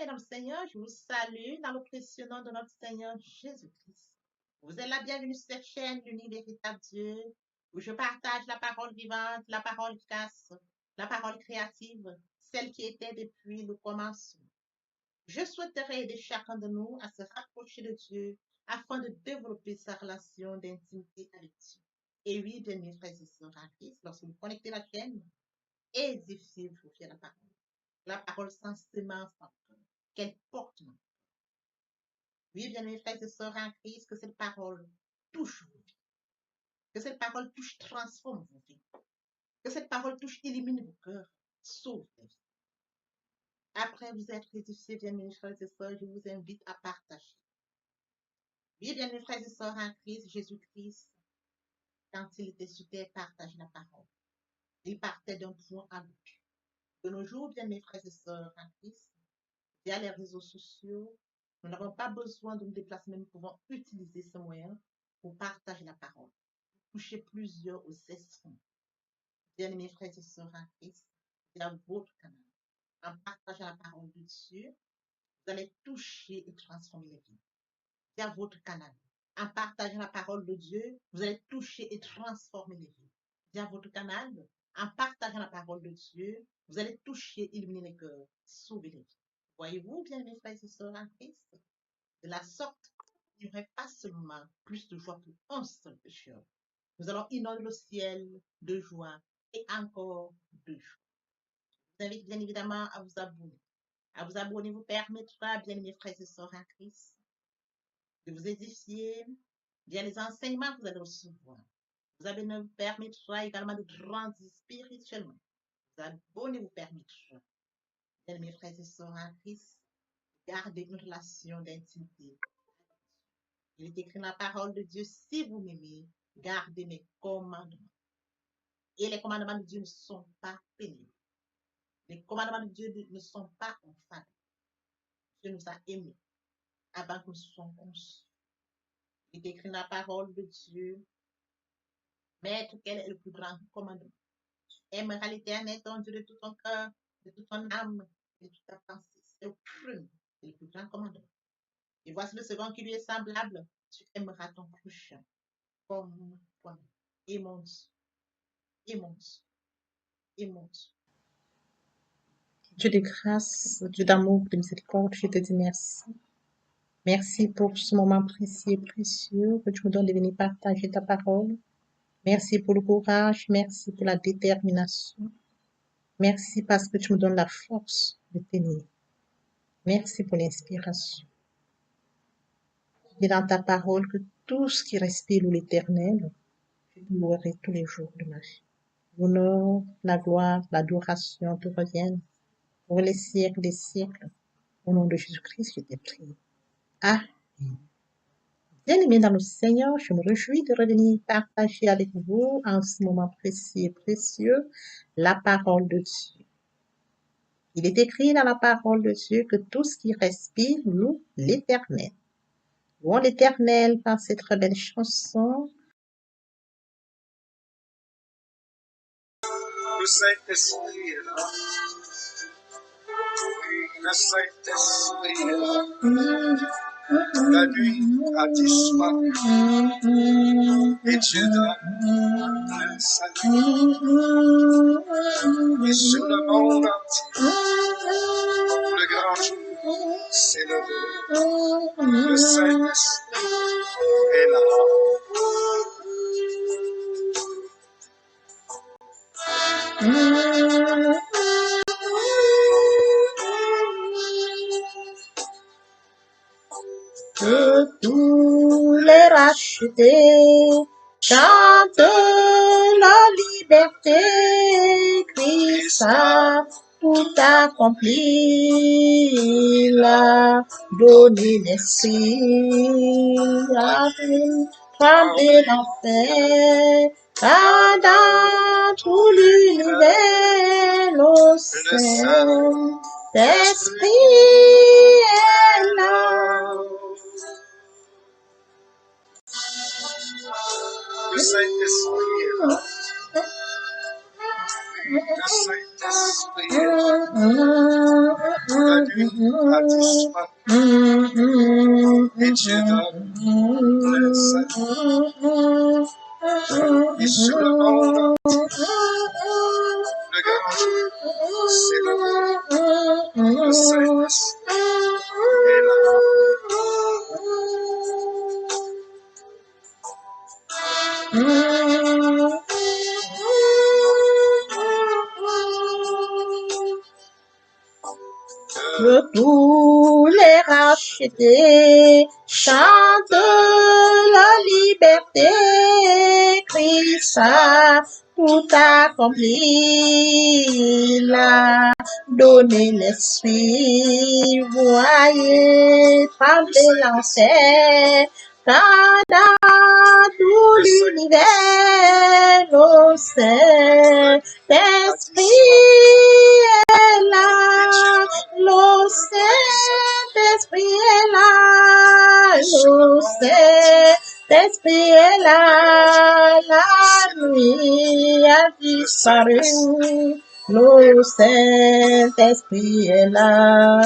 Bien, dans le Seigneur, je vous salue dans le précieux nom de notre Seigneur Jésus-Christ. Vous êtes la bienvenue sur cette chaîne, l'unique véritable Dieu, où je partage la parole vivante, la parole efficace, la parole créative, celle qui était depuis le commencement. Je souhaiterais aider chacun de nous à se rapprocher de Dieu afin de développer sa relation d'intimité avec Dieu. Et oui, bien mes frères et sœurs en Christ, lorsque vous connectez la chaîne, édifiez-vous sur la parole. La parole sans sémence, qu'elle porte. Oui, bien mes frères et sœurs en Christ, que cette parole touche vos vies, que cette parole touche, transforme vos vies, que cette parole touche, élimine vos cœurs, sauve les vies. Après vous être édifiés, bien mes frères et sœurs, je vous invite à partager. Oui, bien mes frères et sœurs en Christ, Jésus-Christ, quand il était sur terre, partage la parole. Il partait d'un point à l'autre. De nos jours, bien mes frères et sœurs en Christ, via les réseaux sociaux, nous n'avons pas besoin de nous déplacer, mais nous pouvons utiliser ce moyen pour partager la parole, toucher plusieurs aux esprits. Bien-aimés frères et sœurs en Christ, via votre canal, en partageant la parole de Dieu, vous allez toucher et transformer les vies. Via votre canal, en partageant la parole de Dieu, vous allez toucher et transformer les vies. Via votre canal, en partageant la parole de Dieu, vous allez toucher, illuminer les cœurs, sauver les vies. Voyez-vous, bien mes frères et sœurs en Christ, de la sorte, il n'y aurait pas seulement plus de joie pour un seul pécheur. Nous allons inonder le ciel de joie et encore de joie. Je vous invite bien évidemment à vous abonner. À vous abonner vous permettra, bien mes frères et sœurs en Christ, de vous édifier via les enseignements que vous allez recevoir. Vous abonner vous permettra également de grandir spirituellement. Vous abonner vous permettra, bien mes frères et sœurs en Christ, garder une relation d'intimité. Il est écrit dans la parole de Dieu, si vous m'aimez, gardez mes commandements. Et les commandements de Dieu ne sont pas pénibles. Les commandements de Dieu ne sont pas infâmes. Dieu nous a aimés avant que nous soyons conçus. Il est écrit dans la parole de Dieu, Maître, quel est le plus grand commandement? Tu aimeras l'Éternel, ton Dieu, de tout ton cœur, de toute ton âme, de toute ta pensée. C'est le premier, c'est le plus grand commandement. Et voici le second qui lui est semblable. Tu aimeras ton prochain comme toi-même. Et mon Dieu, et mon Dieu, et mon Dieu. Dieu de grâce, Dieu d'amour, de miséricorde, je te dis merci. Merci pour ce moment précieux et précieux que tu me donnes de venir partager ta parole. Merci pour le courage, merci pour la détermination. Merci parce que tu me donnes la force de tenir. Merci pour l'inspiration. Tu dis dans ta parole que tout ce qui respire l'Éternel, je louerai tous les jours de ma vie. L'honneur, la gloire, l'adoration te reviennent pour les siècles des siècles. Au nom de Jésus-Christ, je t'ai prié. Amen. Bien-aimés dans le Seigneur, je me réjouis de revenir partager avec vous en ce moment précis et précieux la parole de Dieu. Il est écrit dans la parole de Dieu que tout ce qui respire loue l'Éternel. Louons l'Éternel par cette très belle chanson. Le Saint-Esprit est là. Le Saint-Esprit est là. La nuit a disparu et Dieu donne le salut. Et sur le monde entier, le grand jour s'est levé. Le Saint-Esprit est là. Que tous les rachetés chantent la liberté, Christ a tout accompli, il a donné l'esprit, a tremblé l'enfer, car dans tout l'univers, le Saint-Esprit est là. Le Saint-Esprit est là. Le Saint-Esprit est là. La nuit a disparu et Dieu donne le salut. Et sur le monde, le grand jour s'est levé. Le Saint-Esprit est là. Que tous les rachetés chantent la liberté. Christ a tout accompli. Il a donné l'esprit. Voyez trembler l'enfer. Quand dans tout l'univers, le Saint-Esprit est là. Le Saint-Esprit est là. Le Saint-Esprit est là. La nuit a disparu. Le Saint-Esprit est là.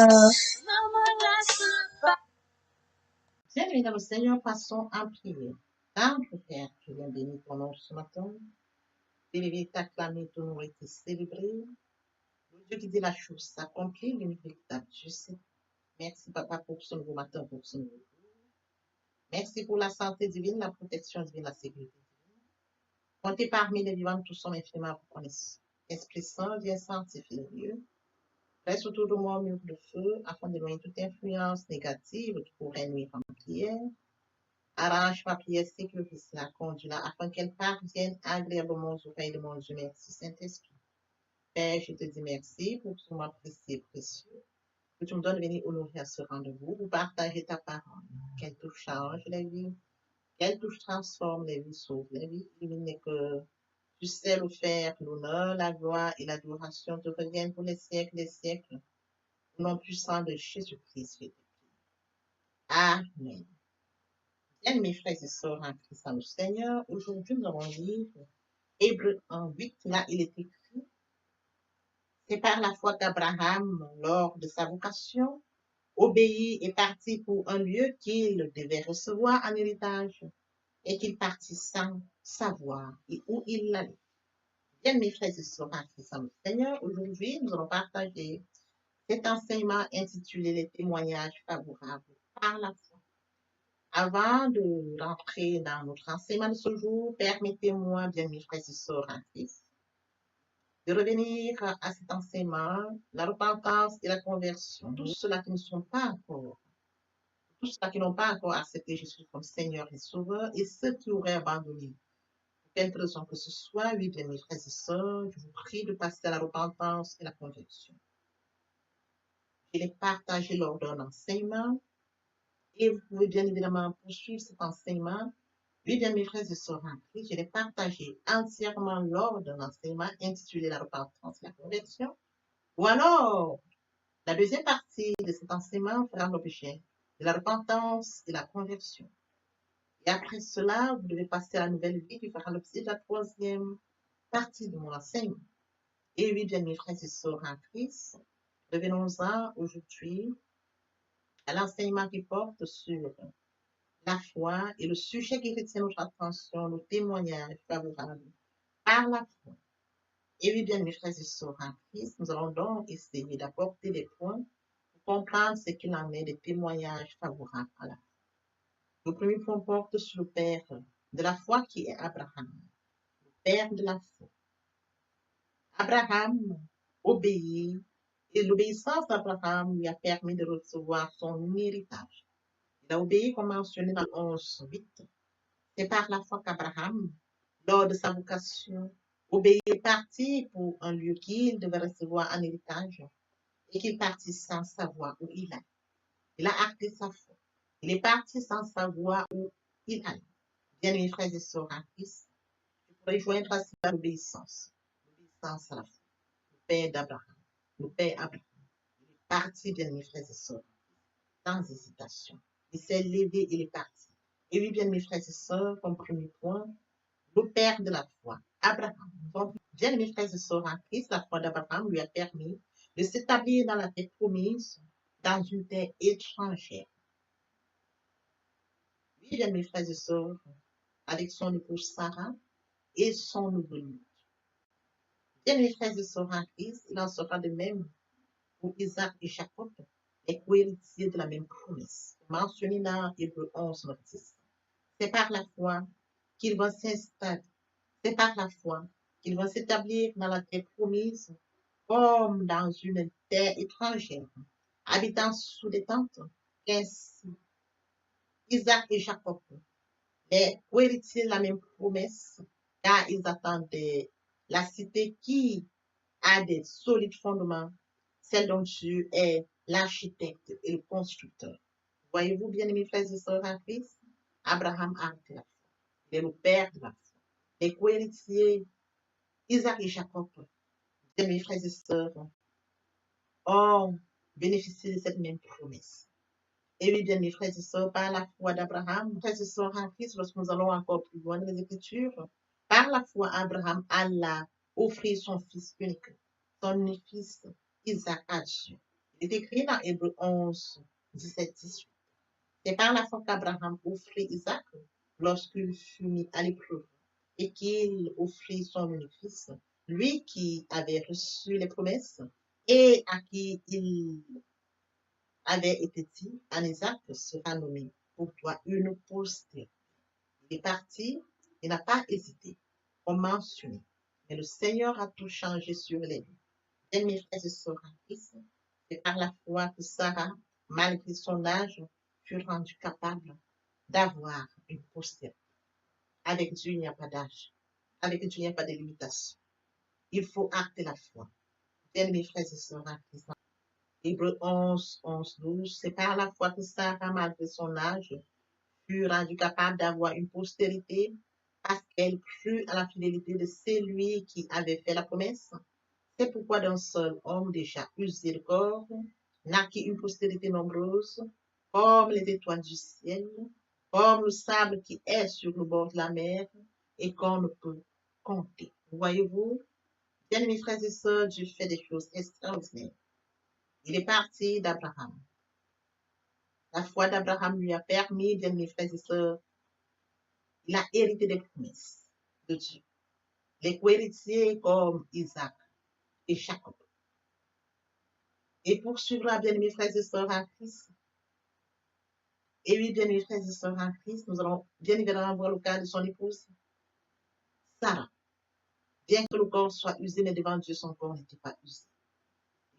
Bienvenue dans le Seigneur, passons en prière. Notre Père, tu viens bénir ton nom ce matin. Célébrer, t'acclamer, ton nom été célébré. Le Dieu qui dit la chose s'accomplit, l'inévitable. Je sais. Merci, Papa, pour ce nouveau matin, pour ce nouveau jour. Merci pour la santé divine, la protection divine, la sécurité divine. Comptez parmi les vivants, tous sont infiniment reconnaissants. Esprit Saint, viens sanctifier le lieu. Reste autour de moi, mur de feu, afin d'éloigner toute influence négative qui pourrait nuire à ma prière. Arrange ma prière, sécurise-la, conduis-la, afin qu'elle parvienne agréablement aux oreilles de mon Dieu. Merci, Saint-Esprit. Père, je te dis merci pour ce moment précieux, précieux, que tu me donnes de venir honorer à ce rendez-vous, pour partager ta parole, qu'elle touche change la vie, qu'elle touche transforme les vies, sauve les vies, illumine que tu sais le faire, l'honneur, la gloire et l'adoration te reviennent pour les siècles des siècles, au nom puissant de Jésus-Christ. Je te prie. Amen. Bien, mes frères et sœurs en Christ, le Seigneur, aujourd'hui nous allons lire Hébreux 1:8, là il est écrit, c'est par la foi qu'Abraham, lors de sa vocation, obéit et partit pour un lieu qu'il devait recevoir en héritage, et qu'il partit sans savoir et où il allait. Bien, mes frères et sœurs en Christ, le Seigneur, aujourd'hui nous allons partager cet enseignement intitulé Les témoignages favorables par la foi. Avant de rentrer dans notre enseignement de ce jour, permettez-moi, bien mes frères et sœurs en Christ, de revenir à cet enseignement, la repentance et la conversion. Tous ceux-là qui ne sont pas encore, tous ceux qui n'ont pas encore accepté Jésus comme Seigneur et Sauveur, et ceux qui auraient abandonné, pour quelque raison que ce soit, oui, bien mes frères et sœurs, je vous prie de passer à la repentance et la conversion. Je l'ai partagé lors d'un enseignement, et vous pouvez bien évidemment poursuivre cet enseignement. Oui, bien mes frères et sœurs en Christ, je l'ai partagé entièrement lors d'un enseignement intitulé La repentance et la conversion. Ou alors, la deuxième partie de cet enseignement fera l'objet de la repentance et la conversion. Et après cela, vous devez passer à la nouvelle vie qui fera l'objet de la troisième partie de mon enseignement. Et oui, bien mes frères et sœurs en Christ, revenons-en aujourd'hui à l'enseignement qui porte sur la foi et le sujet qui retient notre attention, le témoignage favorable par la foi. Et oui, bien mes frères et sœurs en Christ, nous allons donc essayer d'apporter des points pour comprendre ce qu'il en est des témoignages favorables à la foi. Le premier point porte sur le père de la foi qui est Abraham, le père de la foi. Abraham obéit et l'obéissance d'Abraham lui a permis de recevoir son héritage. Il a obéi comme mentionné dans 11:8. C'est par la foi qu'Abraham, lors de sa vocation, obéit et partit pour un lieu qu'il devait recevoir en héritage et qu'il partit sans savoir où il allait. Il a acté sa foi. Il est parti sans savoir où il allait. Bien, mes frères et sœurs en Christ, je pourrais joindre à cela l'obéissance. L'obéissance à la foi. Le père d'Abraham. Le père Abraham. Il est parti, bien, mes frères et sœurs, sans hésitation. Il s'est levé et il est parti. Et oui, bien, mes frères et sœurs, comme premier point, le père de la foi, Abraham. Donc, bien, mes frères et sœurs en Christ, la foi d'Abraham lui a permis de s'établir dans la terre promise, dans une terre étrangère. Oui, bien mes frères et sœurs, avec son épouse Sarah et son nouveau-né. Bien mes frères et sœurs en Christ, il en sera de même pour Isaac et Jacob, les co-héritiers de la même promesse, mentionnée dans Hébreux 11, 10. C'est par la foi qu'ils vont s'installer, c'est par la foi qu'ils vont s'établir dans la terre promise, comme dans une terre étrangère, habitant sous des tentes, qu'ainsi Isaac et Jacob, les co-héritiers de la même promesse, car ils attendaient la cité qui a des solides fondements, celle dont Dieu est l'architecte et le constructeur. Voyez-vous, bien-aimés frères et sœurs en Christ, Abraham a été la foi. Il est le père de la foi. Les co-héritiers, Isaac et Jacob, bien-aimés frères et sœurs, ont bénéficié de cette même promesse. Et oui, bien mes frères et sœurs, par la foi d'Abraham, frères et sœurs en Christ, lorsque nous allons encore plus loin dans les Écritures, par la foi, Abraham alla offrir son fils unique, son unique fils Isaac à Dieu. Il est écrit dans Hébreux 11, 17, 18. C'est par la foi qu'Abraham offrit Isaac lorsqu'il fut mis à l'épreuve et qu'il offrit son unique fils, lui qui avait reçu les promesses et à qui il avait été dit, en Isaac sera nommé pour toi une postérité. Il est parti, il n'a pas hésité, on mentionné. Mais le Seigneur a tout changé sur les lieux. Et mes frères et sœurs en Christ, c'est par la foi que Sarah, malgré son âge, fut rendue capable d'avoir une postérité. Avec Dieu, il n'y a pas d'âge. Avec Dieu, il n'y a pas de limitation. Il faut acter la foi. Bien, mes frères et sœurs en Christ, Hébreux 11, 11, 12, c'est par la foi que Sarah, malgré son âge, fut rendue capable d'avoir une postérité parce qu'elle crut à la fidélité de celui qui avait fait la promesse. C'est pourquoi d'un seul homme déjà usé de corps naquit une postérité nombreuse, comme les étoiles du ciel, comme le sable qui est sur le bord de la mer et qu'on ne peut compter. Voyez-vous, bien mes frères et sœurs, Dieu fait des choses extraordinaires. Il est parti d'Abraham. La foi d'Abraham lui a permis, bien mes frères et sœurs, il a hérité des promesses de Dieu. Les co-héritiers comme Isaac et Jacob. Et poursuivra, bien mes frères et sœurs en Christ. Et oui, bien mes frères et sœurs en Christ, nous allons bien évidemment voir le cas de son épouse, Sarah. Bien que le corps soit usé, mais devant Dieu, son corps n'était pas usé.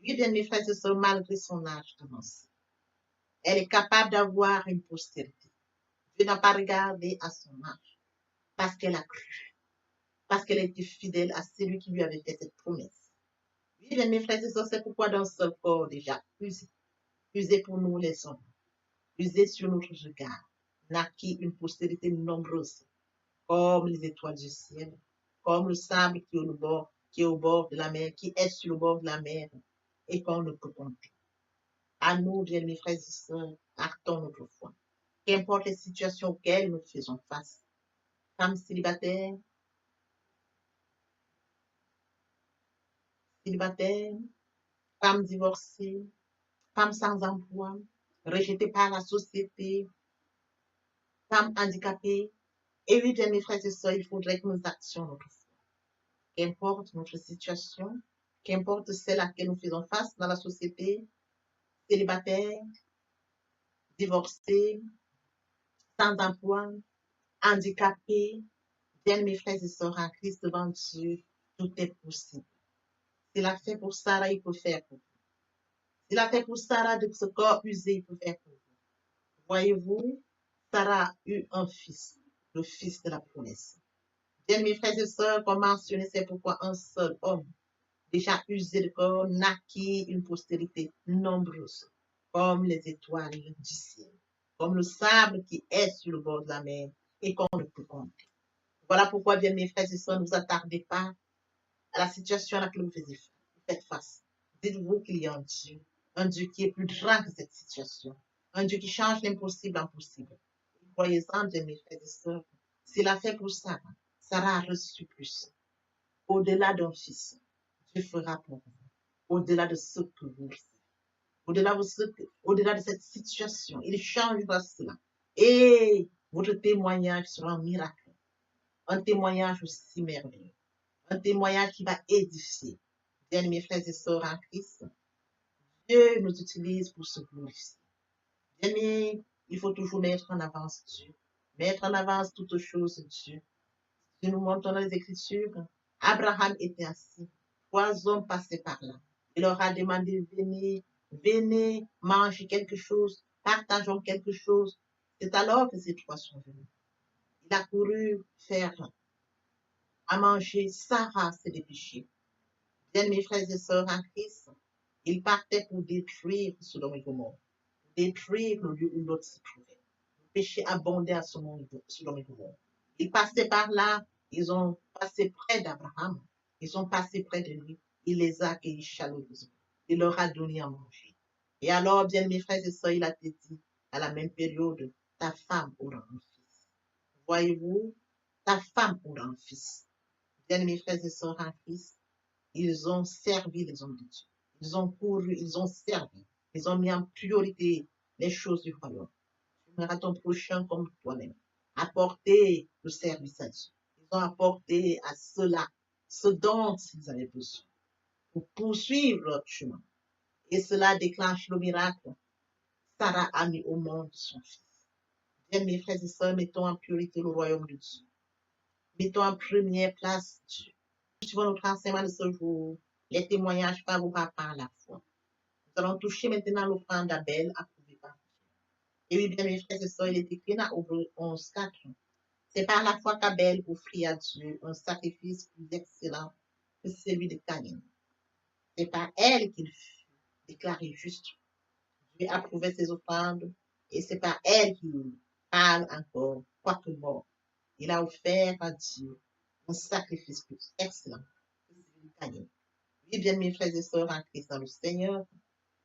Oui, bien mes frères et sœurs, malgré son âge avancé, elle est capable d'avoir une postérité. Dieu n'a pas regardé à son âge parce qu'elle a cru, parce qu'elle a été fidèle à celui qui lui avait fait cette promesse. Oui, bien mes frères et sœurs, c'est pourquoi dans ce corps déjà usé pour nous les hommes, usé sur notre regard, naquit une postérité nombreuse, comme les étoiles du ciel, comme le sable qui est au bord de la mer, qui est sur le bord de la mer, et qu'on ne peut compter. À nous, bien mes frères et sœurs, actons notre foi. Qu'importe les situations auxquelles nous faisons face, femmes célibataires, femmes divorcées, femmes sans emploi, rejetées par la société, femmes handicapées. Et oui, bien mes frères et sœurs, il faudrait que nous actions notre foi. Qu'importe notre situation, qu'importe celle à laquelle nous faisons face dans la société, célibataires, divorcés, sans emploi, handicapés, bien mes frères et sœurs en Christ devant Dieu, tout est possible. S'il a fait pour Sarah, il peut faire pour vous. S'il a fait pour Sarah de ce corps usé, il peut faire pour vous. Voyez-vous, Sarah a eu un fils, le fils de la promesse. Bien mes frères et sœurs, comme mentionné, c'est pourquoi un seul homme, déjà usé de corps, naquit une postérité nombreuse, comme les étoiles du ciel, comme le sable qui est sur le bord de la mer et qu'on ne peut compter. Voilà pourquoi, bien mes frères et sœurs, ne vous attardez pas à la situation à laquelle vous faites face. Dites-vous qu'il y a un Dieu qui est plus grand que cette situation, un Dieu qui change l'impossible en possible. Croyez-en, bien mes frères et sœurs, s'il a fait pour Sarah, Sarah a reçu plus. Au-delà d'un fils, Dieu fera pour vous. au-delà de ce que vous faites, au-delà de cette situation. Il changera cela. Et votre témoignage sera un miracle, un témoignage aussi merveilleux, un témoignage qui va édifier. Bien, mes frères et sœurs en Christ, Dieu nous utilise pour se glorifier. Bien, il faut toujours mettre en avance Dieu, mettre en avance toutes choses Dieu. Si nous montons dans les Écritures, Abraham était assis, 3 hommes passaient par là. Il leur a demandé, venez, manger quelque chose, partageons quelque chose. C'est alors que ces 3 sont venus. Il a couru faire à manger, Sarah s'est dépêchée. Bien, mes frères et sœurs en Christ, il partait pour détruire Sodome et Gomorrhe, détruire le lieu où l'autre se trouvait. Le péché abondait à ce moment Sodome et Gomorrhe. Ils passaient par là, ils ont passé près d'Abraham, ils ont passé près de lui, il les a accueillis chaleureusement, il leur a donné à manger. Et alors, bien mes frères et sœurs, il a dit à la même période, ta femme aura un fils. Voyez-vous, ta femme aura un fils. Bien mes frères et sœurs en Christ, ils ont servi les hommes de Dieu. Ils ont couru, ils ont servi. Ils ont mis en priorité les choses du royaume. Tu aimeras ton prochain comme toi-même. Apporter le service à Dieu. Ils ont apporté à cela ce dont ils avaient besoin pour poursuivre leur chemin. Et cela déclenche le miracle. Sarah a mis au monde son fils. Bien, mes frères et sœurs, mettons en priorité le royaume de Dieu. Mettons en première place Dieu. Suivant notre enseignement de ce jour, les témoignages favorables par la foi. Nous allons toucher maintenant l'offrande d'Abel approuvée par Dieu. Et oui, bien, mes frères et sœurs, il est écrit dans Hébreux 11, 4. C'est par la foi qu'Abel offrit à Dieu un sacrifice plus excellent que celui de Caïn. C'est par elle qu'il fut déclaré juste. Dieu approuvait ses offrandes et c'est par elle qu'il parle encore, quoique mort. Il a offert à Dieu un sacrifice plus excellent que celui de Caïn. Oui, bien, mes frères et sœurs en Christ dans le Seigneur,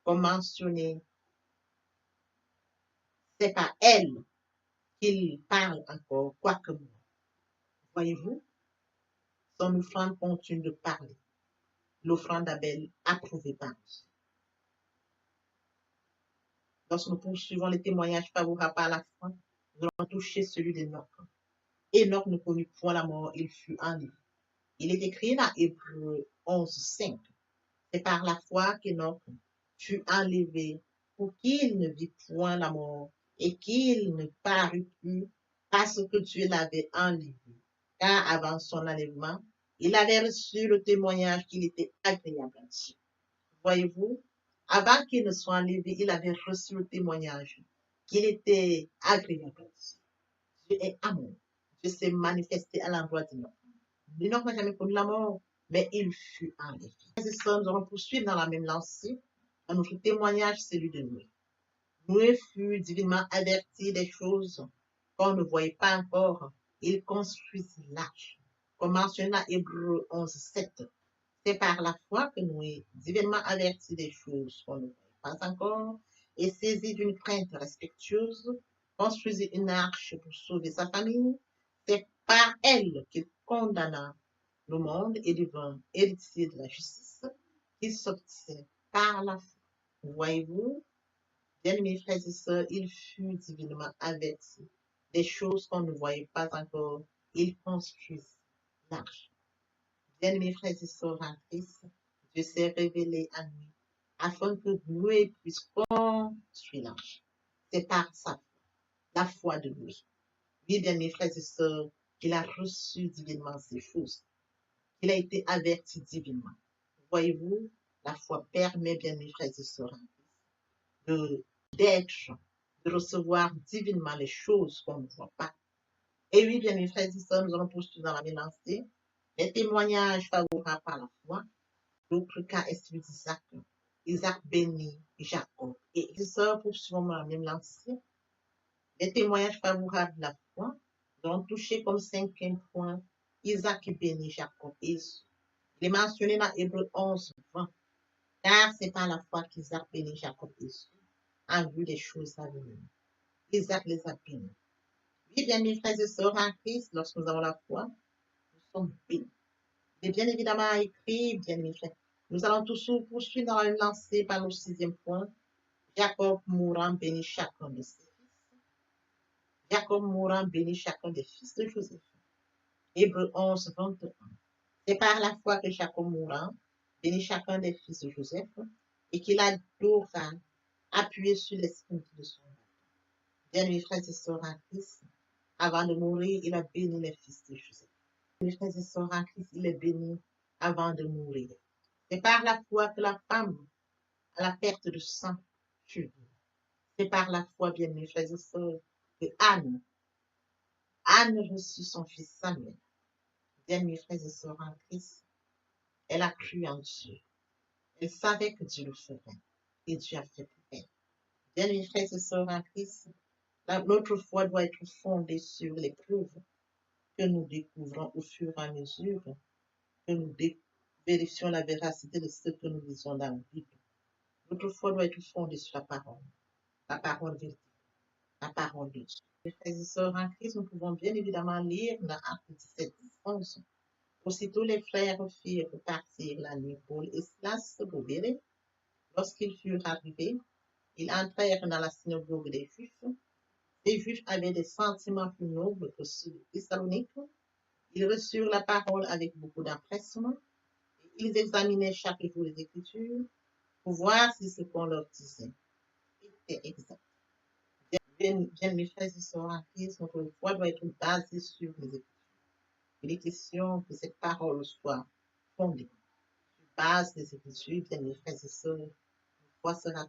comme mentionné, c'est par elle qu'il parle encore, quoique mort. Voyez-vous, son offrande continue de parler. L'offrande d'Abel approuvée par Dieu. Lorsque nous poursuivons les témoignages favorables par la foi, nous allons toucher celui d'Enoch. Enoch ne connut point la mort, il fut enlevé. Il est écrit dans Hébreux 11, 5. C'est par la foi qu'Enoch fut enlevé pour qu'il ne vit point la mort et qu'il ne parut plus parce que Dieu l'avait enlevé. Car avant son enlèvement, il avait reçu le témoignage qu'il était agréable à Dieu. Voyez-vous, avant qu'il ne soit enlevé, il avait reçu le témoignage qu'il était agréable à Dieu. Dieu est amour. Dieu s'est manifesté à l'endroit d'Enoch. Enoch n'a jamais connu la mort, mais il fut enlevé. Frères et sœurs, nous allons poursuivre dans la même lancée. À notre témoignage, celui de Noé. Noé fut divinement averti des choses qu'on ne voyait pas encore. Il construisit l'arche. Comme mentionné dans Hébreux 11, 7. C'est par la foi que Noé, divinement averti des choses qu'on ne voyait pas encore, et saisi d'une crainte respectueuse, construisit une arche pour sauver sa famille. C'est par elle qu'il condamna le monde et devint héritier de la justice qui s'obtient par la foi. Voyez-vous, bien mes frères et sœurs, il fut divinement averti des choses qu'on ne voyait pas encore. Il construisit l'arche. Bien mes frères et sœurs en Christ, Dieu s'est révélé à nous afin que Noé puisse construire l'arche. C'est par sa foi, la foi de Noé. Oui, bien mes frères et sœurs, qu'il a reçu divinement ces choses. Il a été averti divinement. Voyez-vous, la foi permet, bien mes frères et sœurs, d'être, de recevoir divinement les choses qu'on ne voit pas. Et oui, bien mes frères et sœurs, nous allons poursuivre dans la même lancée. Les témoignages favorables par la foi. L'autre cas est celui d'Isaac. Isaac bénit Jacob. Et les sœurs poursuivons dans la même lancée. Les témoignages favorables de la foi. Nous allons toucher comme 5e point Isaac bénit Jacob et Esau. Il est mentionné dans Hébreux 11, 20. Car c'est par la foi qu'Isaac bénit Jacob et Esau, en vue des choses à venir. Isaac les a bénis. Oui, bien mes frères et sœurs en Christ, lorsque nous avons la foi, nous sommes bénis. Il est bien évidemment écrit, bien mes frères, Nous allons tous poursuivre dans la lancée par le 6e point. Jacob mourant bénit chacun de ses fils. Jacob mourant bénit chacun des fils de Joseph. Hébreux 11, 21. C'est par la foi que Jacob mourant bénit chacun des fils de Joseph et qu'il adora, appuyé sur l'esprit de son âme. Bien, mes frères et sœurs en Christ, avant de mourir, il a béni les fils de Joseph. Mes frères et sœurs en Christ, il est béni avant de mourir. C'est par la foi que la femme, à la perte de sang, fut bénie. C'est par la foi, bien mes frères et sœurs, que Anne reçut son fils Samuel. Bien mes frères et sœurs en Christ, elle a cru en Dieu. Elle savait que Dieu le ferait. Et Dieu a fait pour elle. Bien mes frères et sœurs en Christ, notre foi doit être fondée sur les preuves que nous découvrons au fur et à mesure que nous vérifions la véracité de ce que nous lisons dans la Bible. Notre foi doit être fondée sur la parole vérité, la parole de Dieu. Les frères et sœurs en Christ, nous pouvons bien évidemment lire dans Actes 17, 11. Aussitôt les frères firent partir la nuit Paul et Silas pour Bérée. Lorsqu'ils furent arrivés, ils entrèrent dans la synagogue des Juifs. Les Juifs avaient des sentiments plus nobles que ceux de Thessalonique. Ils reçurent la parole avec beaucoup d'empressement. Ils examinaient chaque jour les Écritures pour voir si ce qu'on leur disait était exact. Bien, mes frères et sœurs en Christ, notre foi doit être basée sur les Écritures. Il est question que cette parole soit fondée sur base des Écritures. Bien, mes frères et sœurs,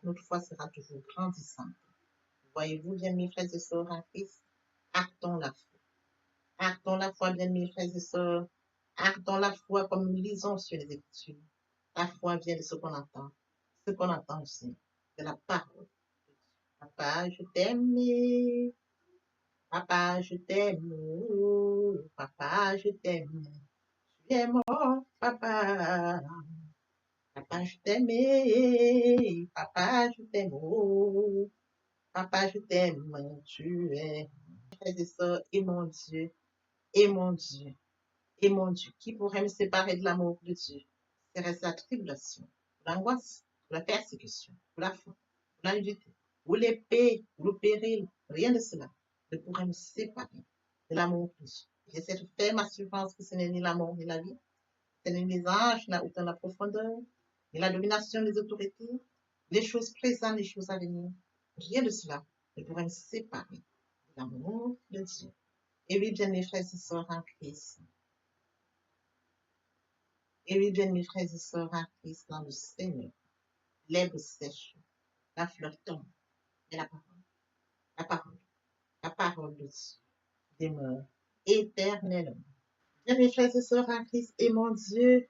notre foi sera toujours grandissante. Voyez-vous, bien, mes frères et sœurs en Christ, actons la foi. Actons la foi, bien, mes frères et sœurs. Actons la foi comme nous lisons sur les Écritures. La foi vient de ce qu'on entend. Ce qu'on entend aussi, de la parole. Papa, je t'aime. Papa, je t'aime. Papa, je t'aime. Tu es mon papa. Papa, je t'aime. Papa, je t'aime. Papa, je t'aime. Tu es. Frères et sœurs, et mon Dieu, et mon Dieu, et mon Dieu, qui pourrait me séparer de l'amour de Dieu? Serait-ce la tribulation, l'angoisse, la persécution, la faim, la nudité, ou l'épée, ou le péril? Rien de cela ne pourrait me séparer de l'amour de Dieu. J'ai cette ferme assurance que ce n'est ni la mort ni la vie, ce n'est ni les anges, ni la profondeur, ni la domination des autorités, les choses présentes, les choses à venir. Rien de cela ne pourrait me séparer de l'amour de Dieu. Et oui, bien mes frères et sœurs en Christ. Et oui, bien mes frères et sœurs en Christ dans le Seigneur. L'herbe sèche, la fleur tombe, et la parole de Dieu demeure éternellement. Bien mes frères et sœurs en Christ, et mon Dieu,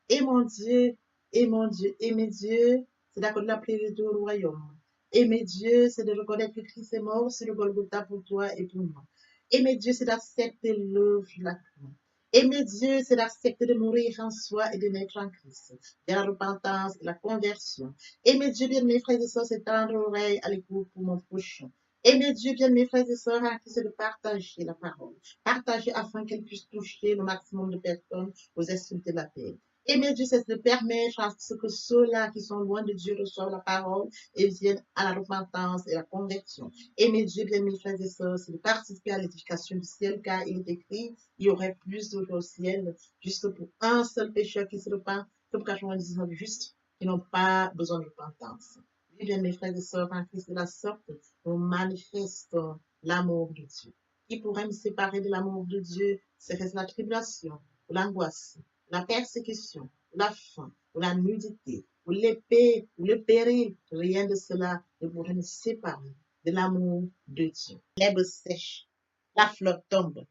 et mon Dieu, et mon Dieu, et mes dieux, c'est d'accord de la prière du royaume. Et mes dieux, c'est de reconnaître que Christ est mort sur le Golgotha pour toi et pour moi. Et mes dieux, c'est d'accepter l'œuvre de la croix. Et mes dieux, c'est d'accepter de mourir en soi et de naître en Christ, de la repentance et la conversion. Et mes dieux, bien mes frères et sœurs, c'est tendre l'oreille à l'écoute pour mon prochain. Et mes dieux, bien mes frères et sœurs, c'est de partager la parole. Partager afin qu'elle puisse toucher le maximum de personnes aux esprits de la paix. Et mes dieux, c'est de permettre à ce que ceux-là qui sont loin de Dieu reçoivent la parole et viennent à la repentance et à la conversion. Et mes dieux, bien mes frères et sœurs, c'est de participer à l'édification du ciel, car il est écrit, il y aurait plus d'eau au ciel, juste pour un seul pécheur qui se repent, que pour 99 justes qui n'ont pas besoin de repentance. Et bien mes frères et sœurs, en Christ de la sorte, nous manifestons l'amour de Dieu. Qui pourrait me séparer de l'amour de Dieu? Serait-ce la tribulation, ou l'angoisse, la persécution, ou la faim, ou la nudité, ou l'épée, ou le péril? Rien de cela ne pourrait me séparer de l'amour de Dieu. L'herbe sèche, la fleur tombe,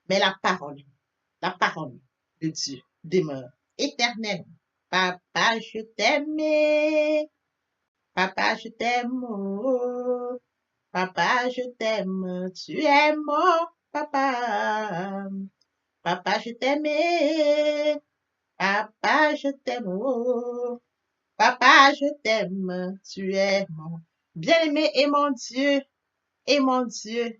mais la parole de Dieu demeure éternelle. Papa, je t'aime. Papa, je t'aime. Oh. Papa, je t'aime. Tu es mon papa. Papa, je t'aime. Papa, je t'aime. Oh. Papa, je t'aime. Tu es mon bien-aimé et mon Dieu. Et mon Dieu.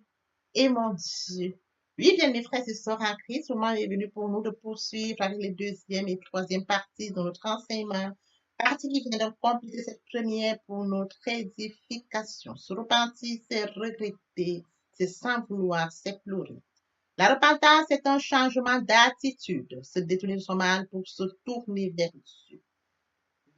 Et mon Dieu. Oui, bien mes frères et sœurs en Christ, le moment est venu pour nous de poursuivre avec les deuxième et troisième parties de notre enseignement partie qui vient de compléter cette première pour notre édification. Se repentir, c'est regretter, c'est sans vouloir, c'est pleurer. La repentance est un changement d'attitude, se détourner de son mal pour se tourner vers Dieu.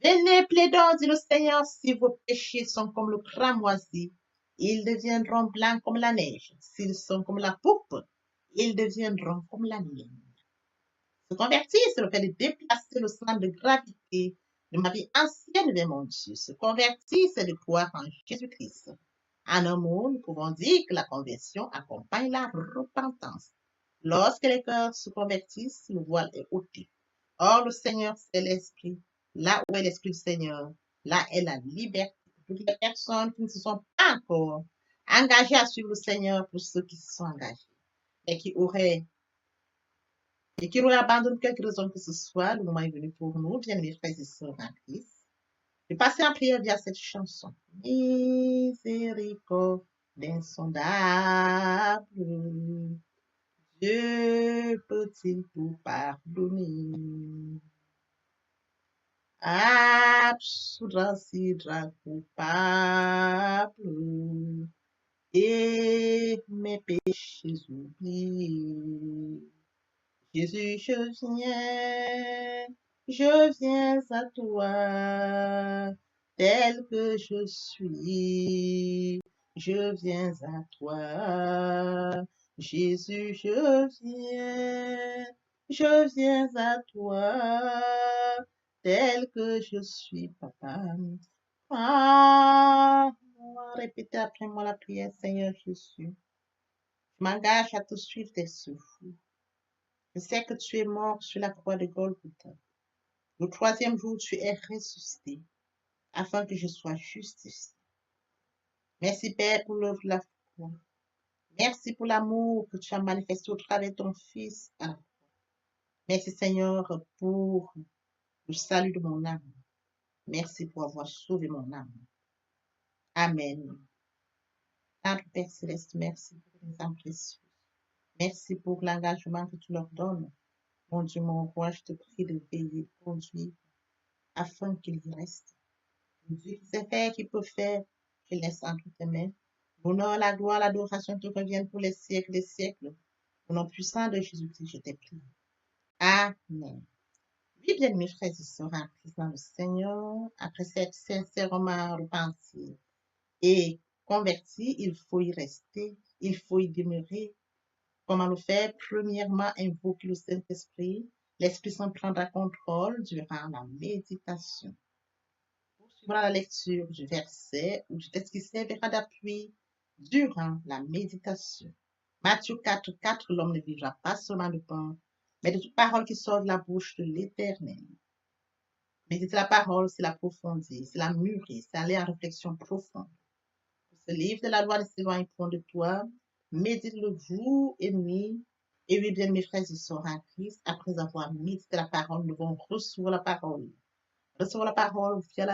Venez, plaidons, dit le Seigneur, si vos péchés sont comme le cramoisi, ils deviendront blancs comme la neige. S'ils sont comme la pourpre, ils deviendront comme la laine. Se convertir, c'est le fait de déplacer le centre de gravité de ma vie ancienne vers mon Dieu. Se convertir, c'est de croire en Jésus-Christ. En un mot, nous pouvons dire que la conversion accompagne la repentance. Lorsque les cœurs se convertissent, le voile est ôté. Or, le Seigneur, c'est l'Esprit. Là où est l'Esprit du Seigneur, là est la liberté. Toutes les personnes qui ne se sont pas encore engagées à suivre le Seigneur, pour ceux qui se sont engagés et qui auraient abandonné quelque raison que ce soit, le moment est venu pour nous, bien mes frères et sœurs en Christ, de passer en prière via cette chanson. Miséricorde insondable, Dieu peut-il tout pardonner? Absoudra sidra coupable et mes péchés oubliés. Jésus, je viens à toi, tel que je suis. Je viens à toi, Jésus, je viens à toi, tel que je suis, papa. Ah, répétez après moi la prière, Seigneur Jésus. Je m'engage à te suivre tes souffles. Je sais que tu es mort sur la croix de Golgotha. Le troisième jour, tu es ressuscité, afin que je sois justifié. Merci, Père, pour l'œuvre de la foi. Merci pour l'amour que tu as manifesté au travers de ton Fils. Merci, Seigneur, pour le salut de mon âme. Merci pour avoir sauvé mon âme. Amen. Notre Père Céleste, merci pour les âmes précieuses. Merci pour l'engagement que tu leur donnes. Mon Dieu, mon roi, je te prie de veiller, de conduire, afin qu'ils y restent. Dieu qui sait faire, qui peut faire, je laisse entre tes mains. L'honneur, la gloire, l'adoration te reviennent pour les siècles des siècles. Au nom puissant de Jésus-Christ, je t'ai prié. Amen. Oui, bien, mes frères et sœurs en Christ dans le Seigneur, après s'être sincèrement repenti et converti, il faut y rester, il faut y demeurer. Comment le faire? Premièrement, invoquer le Saint-Esprit. L'Esprit Saint prendra contrôle durant la méditation. Poursuivra la lecture du verset ou du texte qui servira d'appui durant la méditation. Matthieu 4:4, l'homme ne vivra pas seulement de pain, mais de toute parole qui sort de la bouche de l'Éternel. Méditer la parole, c'est l'approfondir, c'est la mûrir, c'est aller en réflexion profonde. Ce livre de la loi ne s'éloigne point de toi. Médite-le jour et nuit. Et oui, bien, mes frères et sœurs en Christ, après avoir médité la parole, nous devons recevoir la parole. Recevoir la parole via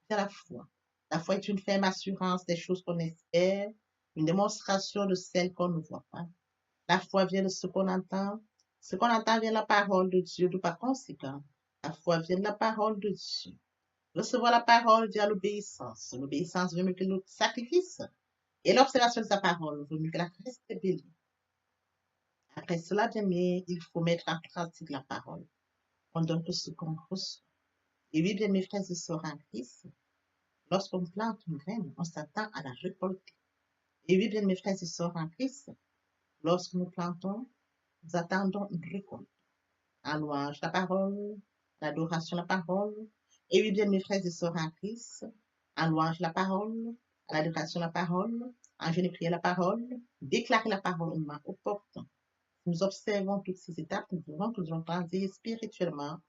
la foi. La foi est une ferme assurance des choses qu'on espère, une démonstration de celles qu'on ne voit pas. La foi vient de ce qu'on entend. Ce qu'on entend vient de la parole de Dieu. De par conséquent, la foi vient de la parole de Dieu. Recevoir la parole via l'obéissance. L'obéissance veut mieux que le sacrifice. Et l'observation de sa parole vaut mieux que la reste bélie. Après cela, bien aimé, il faut mettre en pratique la parole. On donne tout ce qu'on reçoit. Et oui, bien mes frères et sœurs en Christ, lorsqu'on plante une graine, on s'attend à la récolter. Et oui, bien mes frères et sœurs en Christ, lorsque nous plantons, nous attendons une récolte. En louange la parole, l'adoration la parole. Et oui, bien mes frères et sœurs en Christ, en louange la parole, à l'adoration la parole, en jeûne et prière la parole, déclarer la parole au moment opportun. Nous observons toutes ces étapes, nous pouvons nous grandir spirituellement,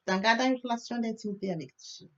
en gardant une relation d'intimité avec Dieu.